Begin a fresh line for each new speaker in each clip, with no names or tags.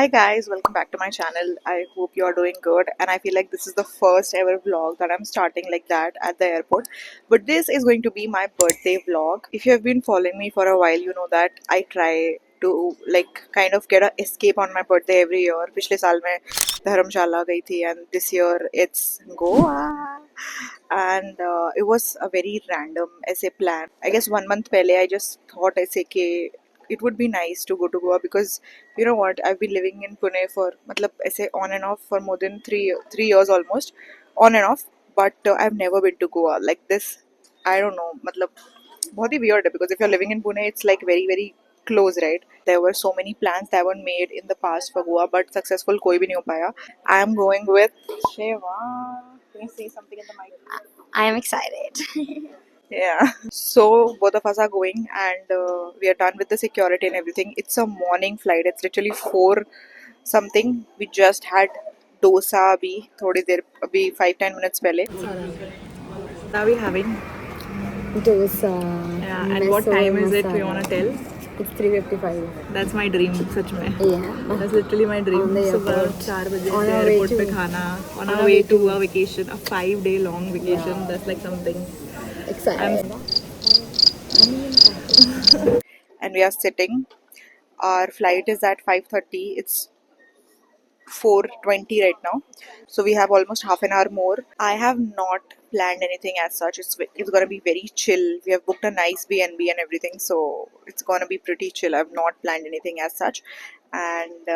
Hi guys, welcome back to my channel. I hope you are doing good, and I feel like this is the first ever vlog that I'm starting like that at the airport. But this is going to be my birthday vlog. If you have been following me for a while, you know that I try to like kind of get a escape on my birthday every year. पिछले साल मैं धर्मशाला गई थी, and this year it's Goa. And it was a very random ऐसे plan. I guess 1 month पहले I just thought ऐसे कि it would be nice to go to Goa because you know what, I've been living in Pune for मतलब ऐसे on and off for more than three years almost, on and off. But I've never been to Goa like this. I don't know, मतलब बहुत ही weird है because if you're living in Pune it's like very close, right? There were so many plans that were made in the past for Goa but successful कोई भी नहीं हो पाया. I am going with Shiva. Can you say something in the mic?
I am excited.
Yeah. So both of us are going, and we are done with the security and everything. It's a morning flight. It's literally 4 something. We just had dosa अभी थोड़ी देर अभी 5-10 minutes पहले. Now we having.
Dosa.
Yeah, and what time is it? We wanna tell.
It's 3:55.
That's my dream, सच में.
Yeah.
That's literally my dream.
On the
सुबह
airport.
4 बजे
On
से
our way
airport पे
to-
खाना. On our way to a vacation, a 5-day long vacation.
Yeah.
That's like something.
Excited.
And we are sitting. Our flight is at 5:30. It's 4:20 right now, so we have almost half an hour more. I have not planned anything as such. It's gonna be very chill. We have booked a nice B&B and everything, so it's gonna be pretty chill. I've not planned anything as such, and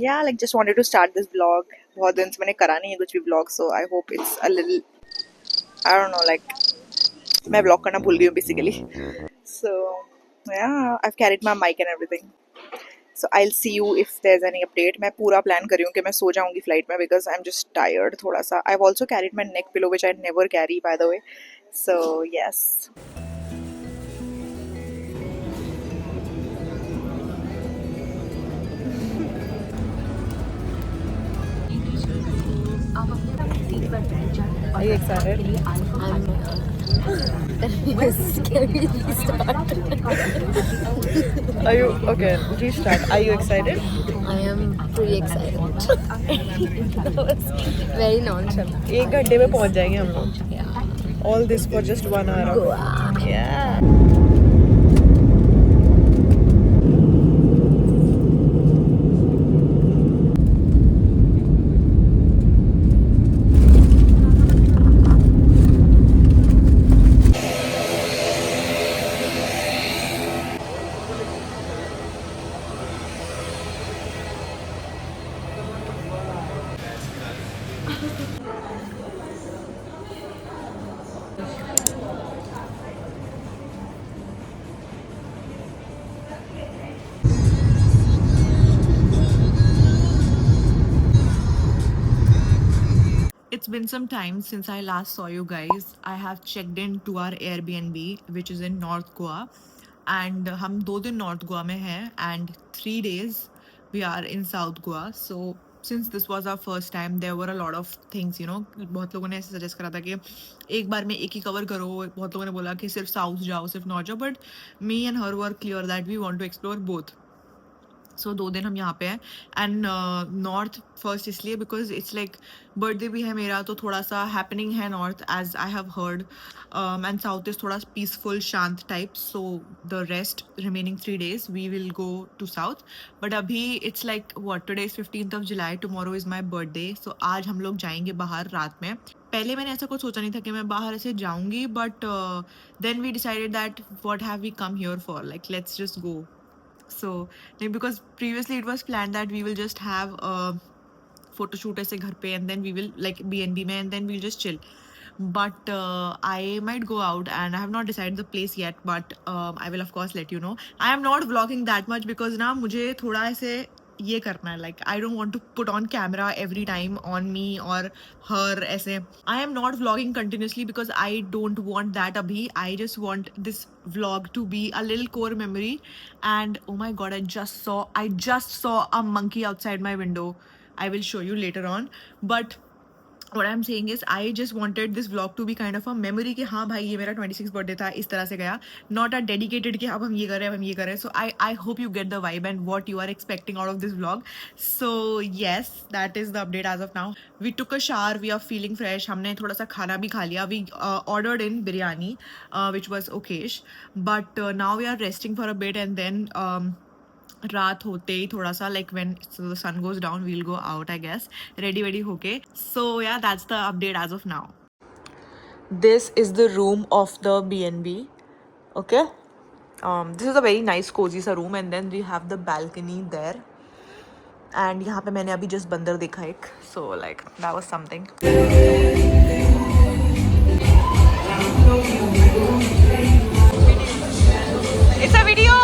yeah, like just wanted to start this vlog. बहुत दिन से मैंने करा नहीं है कुछ भी vlog, so I hope it's a little, I don't know, like मैं vlog करना भूल गई हूँ basically. So yeah, I've carried my mic and everything. So I'll see you if there's any update. मैं पूरा plan कर रही हूँ कि मैं सो जाऊँगी flight में because I'm just tired थोड़ा सा. I've also carried my neck pillow which I never carry by the way. So yes. Are you excited?
I'm scary start.
Are you okay? Restart. Are you excited?
I am pretty excited. That was very nonchalant.
1 घंटे में पहुँच जाएंगे हम लोग.
Yeah.
All this for just 1 hour.
Goa.
Yeah. It's been some time since I last saw you guys. I have checked in to our Airbnb which is in North Goa, and हम 2 दिन North Goa में हैं and 3 days we are in South Goa. So since this was our first time, there were a lot of things, you know. बहुत लोगों ने ऐसे suggest करा था कि एक बार में एक ही कवर करो. बहुत लोगों ने बोला कि सिर्फ साउथ जाओ, सिर्फ नॉर्थ जाओ, but me and her were clear that we want to explore both. So 2 दिन हम यहाँ पे हैं. एंड नॉर्थ फर्स्ट इसलिए बिकॉज इट्स लाइक बर्थडे भी है मेरा, तो थोड़ा सा हैपनिंग है north as I have heard. And south is थोड़ा पीसफुल शांत type. So the rest remaining 3 days we will go to south. But अभी it's like what, today is 15th July, tomorrow is my birthday. So आज हम लोग जाएंगे बाहर रात में. पहले मैंने ऐसा कुछ सोचा नहीं था कि मैं बाहर ऐसे जाऊंगी, but then we decided that what have we come here for, like let's just go. So because previously it was planned that we will just have a photo shoot ऐसे घर पे, and then we will like B&B में, and then we'll just chill. But I might go out and I have not decided the place yet, but I will of course let you know. I am not vlogging that much because ना मुझे थोड़ा ऐसे ये करना है, like I don't want to put on camera every time on me or her ऐसे. I am not vlogging continuously because I don't want that abhi. I just want this vlog to be a little core memory. And oh my god, I just saw a monkey outside my window. I will show you later on. But what I'm saying is I just wanted this vlog to be kind of a memory कि हाँ भाई ये मेरा 26 birthday था इस तरह से गया, not a dedicated कि अब हम ये कर रहे हैं अब हम ये कर रहे हैं. So I hope you get the vibe and what you are expecting out of this vlog. So yes, that is the update as of now. We took a shower, we are feeling fresh. हमने थोड़ा सा खाना भी खा लिया. We ordered in biryani, which was okayish, but now we are resting for a bit and then रात होते ही थोड़ा सा like when the sun goes down we'll go out I guess ready ready होके. So yeah, that's the update as of now. This is the room of the B&B. Okay, this is a very nice cozy सा room and then we have the balcony there and यहाँ पे मैंने अभी just बंदर देखा एक, so like that was something. It's a video.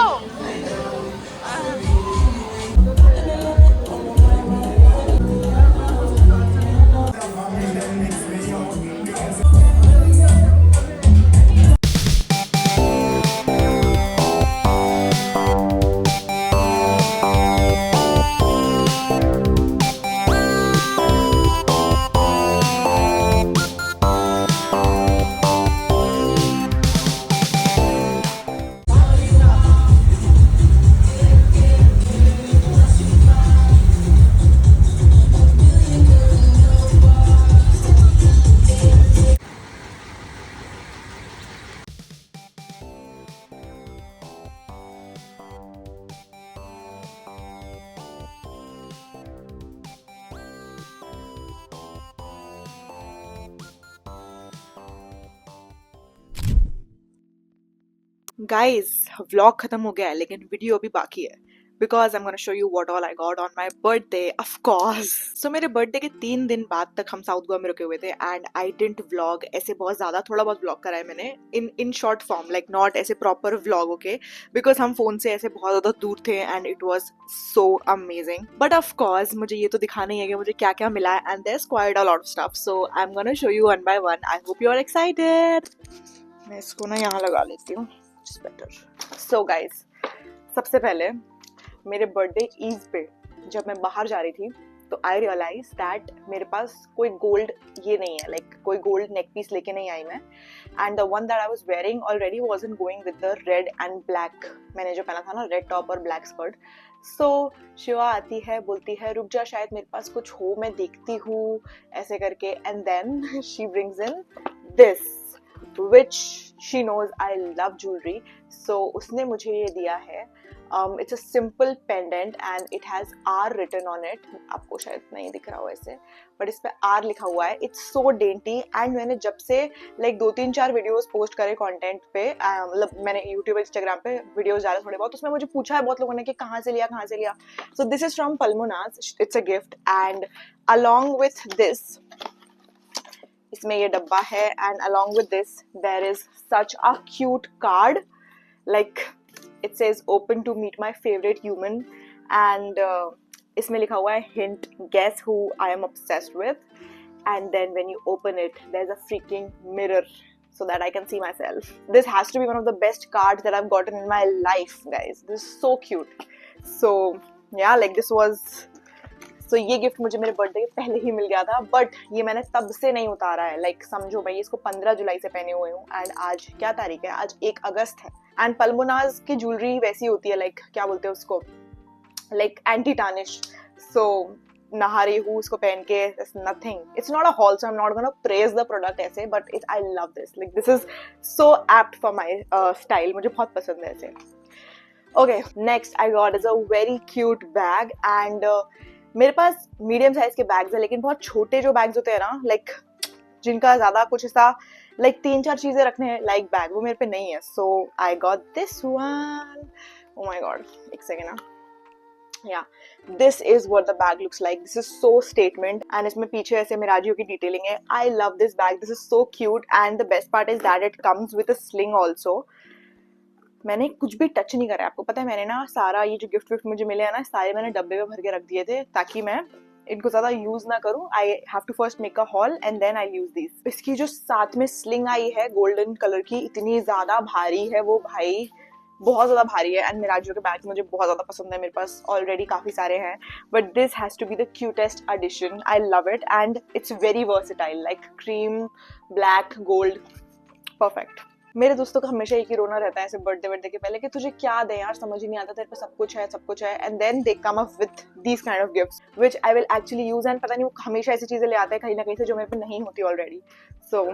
Guys, vlog खत्म हो गया है लेकिन वीडियो अभी बाकी है because I'm gonna show you what all I got on my birthday, of course. So मेरे बर्थडे के 3 दिन बाद तक हम साउथ गोवा में रुके हुए थे and I didn't vlog ऐसे बहुत ज़्यादा, थोड़ा बहुत vlog करा है मैंने in short form, like not ऐसे proper vlog, okay, because हम फ़ोन से ऐसे बहुत ज़्यादा दूर थे and it was so amazing. But of course मुझे ये तो दिखाना ही है कि मुझे क्या क्या मिला है and there's quite a lot of stuff, so I'm gonna show you one by one. I hope you are excited. मैं इसको ना यहाँ लगा लेती हूँ, it's better. So guys, सबसे पहले मेरे बर्थडे ईव पे जब मैं बाहर जा रही थी तो आई रियलाइज दैट मेरे पास कोई गोल्ड ये नहीं है, लाइक कोई गोल्ड नेक पीस लेके नहीं आई मैं. And the one that I was wearing already wasn't going with the red and black. मैंने जो पहना था ना, रेड टॉप और ब्लैक स्कर्ट. सो शिवा आती है, बोलती है रुक जा, शायद मेरे पास कुछ हो, मैं देखती हूँ ऐसे करके. And then she brings in this which she knows I love jewelry, so उसने मुझे ये दिया है. It's a simple pendant and it has R written on it. आपको शायद नहीं दिख रहा हो ऐसे, but इस पे R लिखा हुआ है. It's so dainty and मैंने जब से like 2-3-4 वीडियोस पोस्ट करे कंटेंट पे, मतलब मैंने यूट्यूब इंस्टाग्राम पे वीडियोस डाले थोड़े बहुत, उसमें मुझे पूछा है बहुत लोगों ने कि कहाँ से लिया. So this is from Palmonaz. It's a gift and along with this इसमें ये डब्बा है and along with this there is such a cute card, like it says open to meet my favorite human and इसमें लिखा हुआ है hint, guess who I am obsessed with. And then when you open it there's a freaking mirror so that I can see myself. This has to be one of the best cards that I've gotten in my life, guys. This is so cute. So yeah, like this was, so ये gift मुझे मेरे birthday के पहले ही मिल गया था, but ये मैंने तब से नहीं उतारा है. लाइक समझो मैं इसको 15 जुलाई से पहने हुए हूँ एंड आज क्या तारीख है, आज 1 अगस्त है. एंड पल्मोनाज की ज्वेलरी वैसी होती है, लाइक क्या बोलते हैं उसको, लाइक एंटी टार्निश. सो नहा रही हूँ उसको पहन के, nothing, it's not a haul, so I am not gonna praise the product ऐसे, but it I love this, like this is so apt for my style, मुझे बहुत पसंद है ऐसे. Okay, next I got is a very cute bag and मेरे पास medium size के bags है लेकिन बहुत छोटे जो बैग्स होते हैं ना, लाइक जिनका ज्यादा कुछ ऐसा लाइक 3-4 चीजें रखने लाइक बैग, वो मेरे पे नहीं है. So I got this one. Oh my god, एक सेकेंड ना. Yeah this is what the bag looks like. This is so statement and इसमें पीछे ऐसे मिराजियो की डिटेलिंग है. I love this bag, this is so cute and the best part is that it comes with a sling also. मैंने कुछ भी touch नहीं करा है, आपको पता है मैंने ना सारा ये जो गिफ्ट मुझे मिले हैं ना, सारे मैंने डब्बे में भर के रख दिए थे ताकि मैं इनको ज्यादा यूज ना करूं. I have to first make a hole and then I use this. इसकी जो साथ में स्लिंग आई है गोल्डन कलर की, इतनी ज्यादा भारी है वो भाई,
बहुत ज़्यादा भारी है एंड मिराजो के बैग्स मुझे बहुत ज़्यादा पसंद है, मेरे पास ऑलरेडी काफ़ी सारे हैं, but this has to be the cutest edition. I love it and it's very versatile, like cream, black, gold, perfect. मेरे दोस्तों का हमेशा एक ही रोना रहता है ऐसे बर्थडे के पहले कि तुझे क्या दें यार, समझ ही नहीं आता, तेरे पे सब कुछ है and then they come up with these kind of gifts which I will actually use. And पता नहीं वो हमेशा ऐसी चीजें ले आते हैं कहीं ना कहीं से जो मेरे पे नहीं होती already. So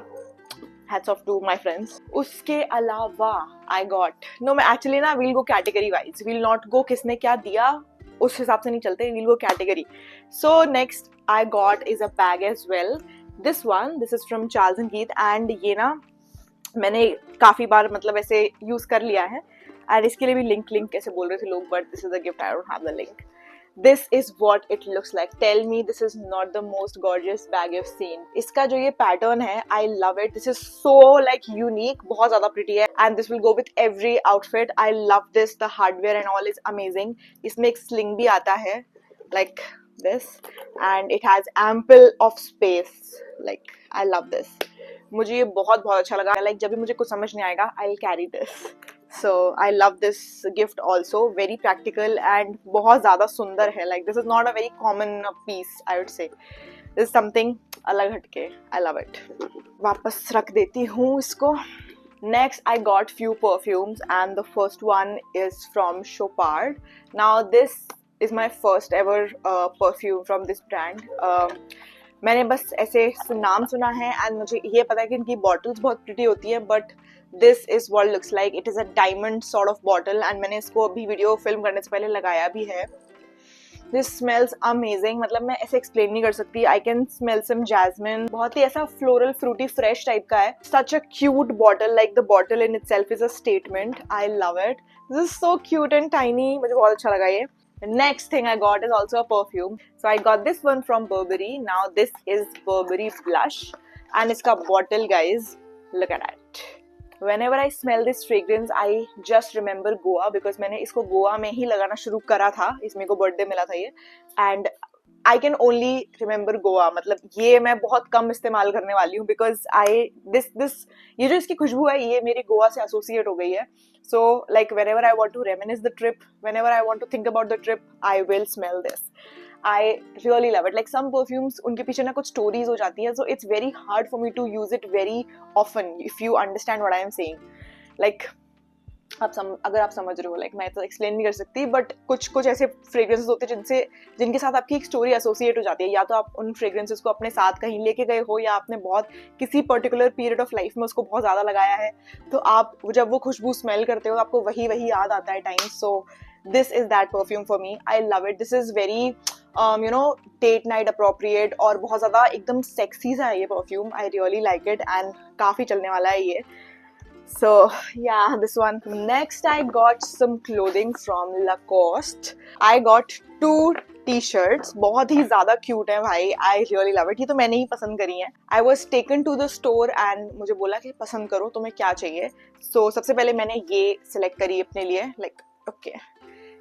hats off to my friends. उसके अलावा I got, no मैं actually ना we'll go category wise, we'll not go किसने क्या दिया उस हिसाब से नहीं चलते, we'll go category. So next I got is a bag as well. This is from Charles and Keith and ये ना मैंने काफ़ी बार मतलब ऐसे यूज़ कर लिया है एंड इसके लिए भी लिंक कैसे बोल रहे थे लोग, but this is a gift, I don't have the link. This is what it looks like. Tell me this is not the most gorgeous bag you've seen. इसका जो ये pattern है, I love it. This is so like unique, बहुत ज़्यादा pretty है and this will go with every outfit. I love this. The hardware and all is amazing. इसमें एक sling भी आता है like this and it has ample of space. Like I love this. मुझे ये बहुत अच्छा लगा. Like जब भी मुझे कुछ समझ नहीं आएगा, I'll carry this. So I love this gift also. Very practical and बहुत ज़्यादा सुंदर है. Like this is not a very common piece, I would say. This is something अलग हटके. I love it. वापस रख देती हूँ इसको. Next I got few perfumes and the first one is from Chopard. Now this is my first ever perfume from this brand. मैंने बस ऐसे नाम सुना है एंड मुझे ये पता है कि इनकी बॉटल्स बहुत प्रिटी होती है, but this is what looks like. It is a diamond sort of bottle and मैंने इसको अभी वीडियो फिल्म करने से पहले लगाया भी है. दिस स्मेल्स अमेजिंग, मतलब मैं ऐसे एक्सप्लेन नहीं कर सकती. I can smell some jasmine, बहुत ही ऐसा फ्लोरल फ्रूटी फ्रेश टाइप का है. Such a cute bottle, like the bottle in itself is a statement. I love it. This is so cute and tiny, मुझे बहुत अच्छा लगा ये. The next thing I got is also a perfume. So I got this one from Burberry. Now this is Burberry Blush and इसका bottle, guys, look at it. Whenever I smell this fragrance, I just remember Goa because मैंने इसको गोवा में ही लगाना शुरू करा था. इसमें को बर्थडे मिला था ये and I can only remember Goa. मतलब ये मैं बहुत कम इस्तेमाल करने वाली हूँ because ये जो इसकी खुशबू है ये मेरी गोवा से एसोसिएट हो गई है. So like whenever I want to reminisce the trip, whenever I want to think about the trip, I will smell this. I really love it. Like some perfumes, उनके पीछे ना कुछ stories हो जाती है, so it's very hard for me to use it very often. If you understand what I am saying, like अगर आप समझ रहे हो, लाइक मैं तो एक्सप्लेन नहीं कर सकती, बट कुछ ऐसे फ्रेग्रेंसेस होते हैं जिनके साथ आपकी एक स्टोरी एसोसिएट हो जाती है. या तो आप उन फ्रेग्रेंसेस को अपने साथ कहीं लेके गए हो या आपने बहुत किसी पर्टिकुलर पीरियड ऑफ लाइफ में उसको बहुत ज़्यादा लगाया है, तो आप जब वो खुशबू स्मेल करते हो आपको वही याद आता है time. So this is that perfume for me. I love it. This is very date night appropriate और बहुत ज़्यादा एकदम सेक्सी सा है ये perfume. I really like it and काफ़ी चलने वाला है ये. So yeah, this one. Next I got some clothing from Lacoste. I got 2 t-shirts. बहुत ही ज़्यादा cute है भाई. I really love it. ये तो मैंने ही पसंद करी हैं. I was taken to the store and मुझे बोला कि पसंद करो तुम्हें क्या चाहिए. So सबसे पहले मैंने ये select करी अपने लिए. Like okay.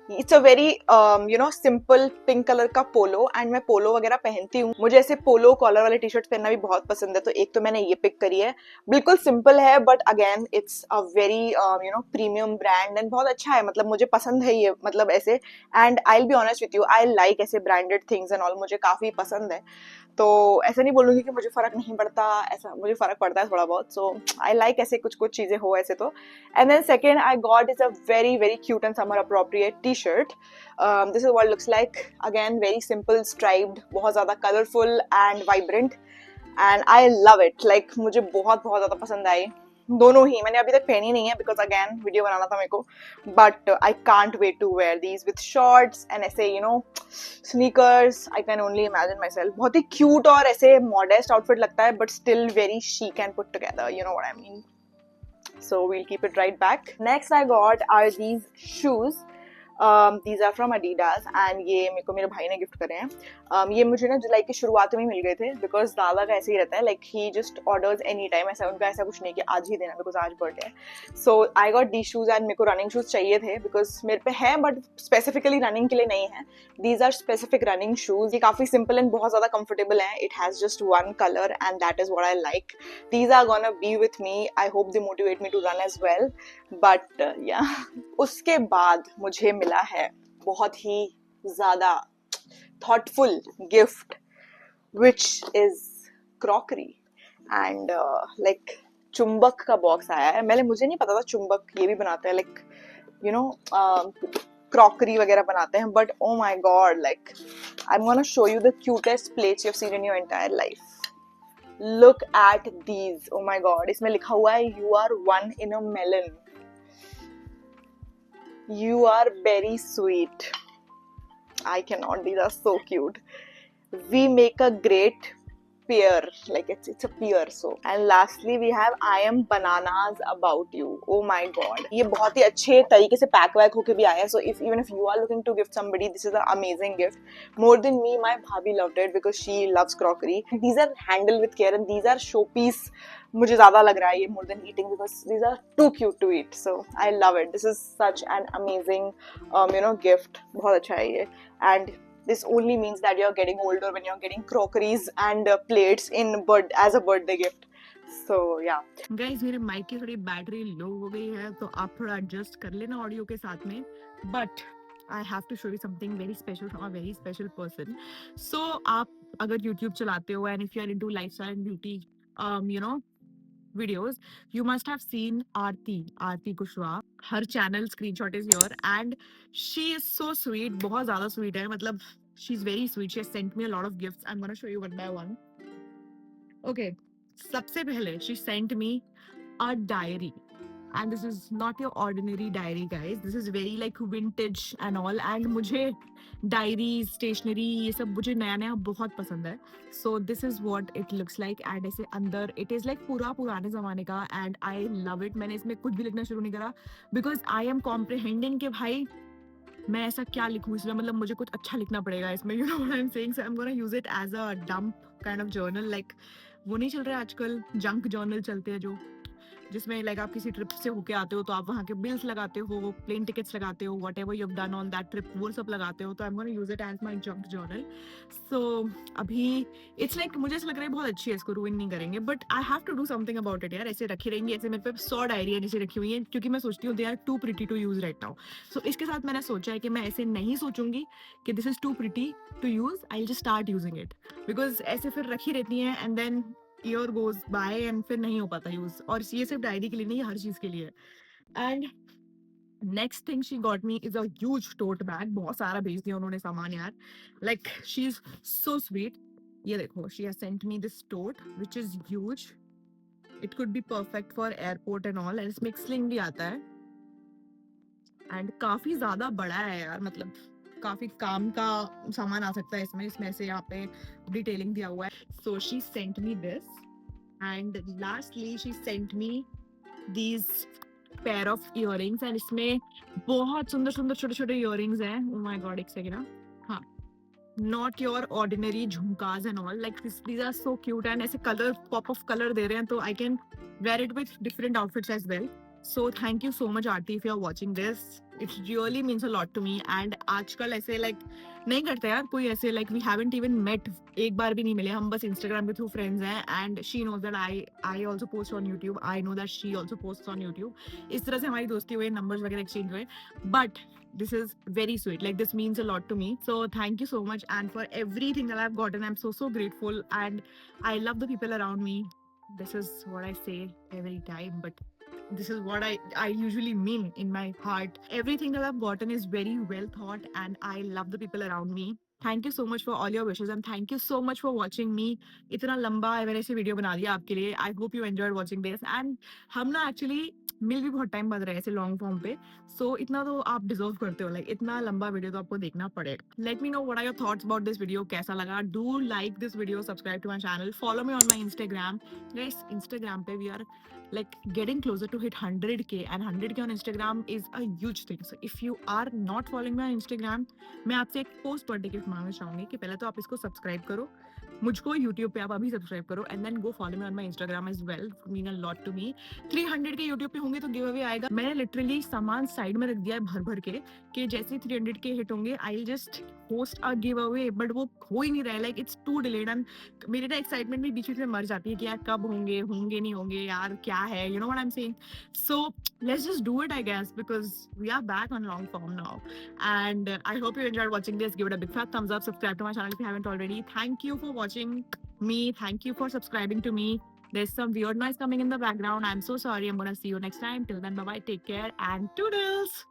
It's a very simple pink colour का पोलो एंड मैं पोलो वगैरह पहनती हूँ. मुझे ऐसे पोलो कॉलर वाले टी शर्ट पहनना भी बहुत पसंद है, तो एक तो मैंने ये पिक करी है. बिल्कुल सिंपल है but again it's a very premium brand and बहुत अच्छा है. मतलब मुझे पसंद है ये, मतलब ऐसे. And I will be honest with you, I like ऐसे ब्रांडेड थिंग्स एंड ऑल, मुझे काफ़ी पसंद है. तो ऐसा नहीं बोलूँगी कि मुझे फ़र्क नहीं पड़ता, ऐसा मुझे फ़र्क पड़ता है थोड़ा बहुत. सो आई लाइक ऐसे कुछ चीज़ें हो ऐसे तो. And then second I got is a very cute and summer appropriate T shirt. This is what looks like. Again very simple striped, बहुत ज़्यादा colourful and vibrant and I love it. Like मुझे बहुत ज़्यादा पसंद आई दोनों ही. मैंने अभी तक पहनी नहीं है बिकॉज अगैन वीडियो बनाना था मेरे को, but I can't wait to wear these with shorts and ऐसे sneakers. I can only imagine myself. बहुत ही क्यूट और ऐसे मॉडेस्ट आउटफिट लगता है but still very chic and put together, you know what I mean. So we'll keep it right back. Next I got are these shoes. These are from Adidas and ये मेरे को मेरे भाई ने gift करे हैं. ये मुझे ना जुलाई की शुरुआत में ही मिल गए थे बिकॉज दादा का ऐसे ही रहता है, like he just orders any time. ऐसा उनका ऐसा कुछ नहीं कि आज ही देना बिकॉज आज बर्थडे है. So I got the shoes and मेरे को रनिंग शूज चाहिए थे बिकॉज मेरे पे है बट स्पेसिफिकली रनिंग के लिए नहीं है. दीज आर स्पेसिफिक रनिंग शूज. ये काफी सिंपल एंड बहुत ज्यादा कंफर्टेबल है. It has just one colour and that is what I like. These are gonna be with me. I hope they motivate me to run as well. But yeah उसके बाद मुझे मिला है बहुत ही ज्यादा thoughtful gift which is crockery and like चुंबक का box आया है. मुझे नहीं पता था चुंबक ये भी बनाते हैं, लाइक यू नो क्रॉकरी वगैरह बनाते हैं. But oh my god, like I am gonna show you the cutest plates you have seen in your entire life. Look at these. Oh my god, इसमें लिखा हुआ है you are one in a melon. You are very sweet. I cannot. These are so cute. We make a great pair. Like it's a pair. So and lastly we have I am bananas about you. Oh my god. ये बहुत ही अच्छे तरीके से pack वैक होके भी आया है. So even if you are looking to gift somebody, this is an amazing gift. More than me, my bhabhi loved it because she loves crockery. These are handled with care and these are showpiece. मुझे ज़्यादा लग रहा है ये more than eating because these are too cute to eat. So I love it. This is such an amazing gift. बहुत अच्छा है ये. And this only means that you're getting older when you're getting crockeries and plates as a birthday gift. So yeah.
Guys मेरे mic की थोड़ी battery low हो गई है तो आप थोड़ा एडजस्ट कर लेना ऑडियो के साथ में. But I have to show you something very special from a very special person. So आप अगर यूट्यूब चलाते हो and if you are into lifestyle and beauty videos, you must have seen Aarti Kushwaha. Her channel screenshot is here and she is so sweet. बहुत ज़्यादा sweet है, मतलब she's very sweet. She has sent me a lot of gifts. I'm gonna show you one by one. Okay, सबसे पहले she sent me a diary. And this is not your ordinary diary, guys. This is very like vintage and all. And मुझे diary stationery ये सब मुझे नया नया बहुत पसंद है. सो this is what it looks like. And ऐसे अंदर इट इज लाइक पूरा पुराने जमाने का एंड आई लव इट. मैंने इसमें कुछ भी लिखना शुरू नहीं करा बिकॉज आई एम कॉम्प्रिहेंडिंग कि भाई मैं ऐसा क्या लिखूं इसमें, मतलब मुझे कुछ अच्छा लिखना पड़ेगा इसमें. You know what I am saying. So I am gonna use it as a dump kind of journal. Like वो नहीं चल रहा है आजकल, जंक जर्नल चलते हैं जो जिसमें लाइक आप किसी ट्रिप से होके आते हो तो आप वहाँ के बिल्स लगाते हो, प्लेन टिकट्स लगाते हो, whatever you have done on that trip वो सब लगाते हो. तो I am gonna use it as my junk journal. So अभी इट्स लाइक मुझे ऐसा लग रहा है बहुत अच्छी है, इसको रूइन नहीं करेंगे but I have to do something about it यार. ऐसे रखी रहेंगी, ऐसे मेरे पे 100 डायरियाँ नीचे रखी हुई हैं क्योंकि मैं सोचती हूँ they are too pretty to use right now. So इसके साथ मैंने सोचा है कि मैं ऐसे नहीं सोचूंगी कि this is too pretty to use. I will just start using it because ऐसे फिर रखी रहती हैं and then year goes by and फिर नहीं हो पाता यूज. और ये सिर्फ डायरी के लिए नहीं, हर चीज के लिए. And next thing she got me is a huge tote bag. बहुत सारा भेज दिया उन्होंने सामान यार. Like she is so sweet. ये देखो, she has sent me this tote which is huge. It could be perfect for airport and all. And इसमें एक स्लिंग भी आता है एंड काफी ज्यादा बड़ा है यार, मतलब काफी काम का सामान आ सकता है इसमें. इसमें से यहाँ पे डिटेलिंग दिया हुआ है. So she sent me this and lastly she sent me these pair of earrings. And इसमें बहुत सुंदर सुंदर छोटे छोटे इयररिंग्स हैं. ओह माय गॉड, एक सेकंड. हाँ, not your ordinary jhumkas and all. Like these are so cute and ऐसे कलर पॉप ऑफ कलर दे रहे हैं तो I can wear it with different outfits as well. So thank you so much Aarti if you are watching this. It really means a lot to me. And आजकल ऐसे like नहीं करते यार कोई ऐसे, like we haven't even met. एक बार भी नहीं मिले हम, बस Instagram के through friends हैं. And she knows that I also post on YouTube. I know that she also posts on YouTube. इस तरह से हमारी दोस्ती हुई, numbers वगैरह exchange हुए. But this is very sweet. Like this means a lot to me. So thank you so much. And for everything that I've gotten, I'm so grateful. And I love the people around me. This is what I say every time, but this is what I usually mean in my heart. Everything that I've gotten is very well thought and I love the people around me. Thank you so much for all your wishes and thank you so much for watching me. इतना लंबा मैंने ऐसे video बना दिया आपके लिए. I hope you enjoyed watching this. And हम ना actually मिल भी बहुत टाइम बाद रहे ऐसे लॉन्ग फॉर्म पे. सो इतना तो आप डिजर्व करते हो. लाइक इतना लंबा वीडियो तो आपको देखना पड़ेगा. Let me know what are your thoughts about this video. कैसा लगा? Do like this video, subscribe to my channel, follow me on my Instagram. Guys Instagram पे we are like getting closer to hit 100k, and 100k on Instagram is a huge thing. So if you are not following me on Instagram, मैं आपसे एक post पर ticket मांगना चाहूंगी कि पहले तो आप इसको सब्सक्राइब करो, मुझको यूट्यूब पे आप अभी सब्सक्राइब करो, and then go follow me on my Instagram as well, mean a lot to me. 300 K YouTube पे होंगे तो गिव अवे आएगा. मैंने लिटरली सामान साइड में रख दिया है भर भर के कि जैसे 300 के हिट होंगे I will just host a giveaway, but वो हो ही नहीं रहा है. Like it's too delayed, and मेरी ना एक्साइटमेंट भी बीच बीच में मर जाती है कि यार कब होंगे होंगे नहीं होंगे यार, क्या है, you know what I am saying. So let's just do it, I guess, because we are back on long form now. And I hope you enjoyed watching this. Give it a big fat thumbs up, subscribe to my channel if you haven't already. Thank you for watching me, thank you for subscribing to me. There's some weird noise coming in the background, I'm so sorry. I'm gonna see you next time. Till then, bye bye, take care, and toodles.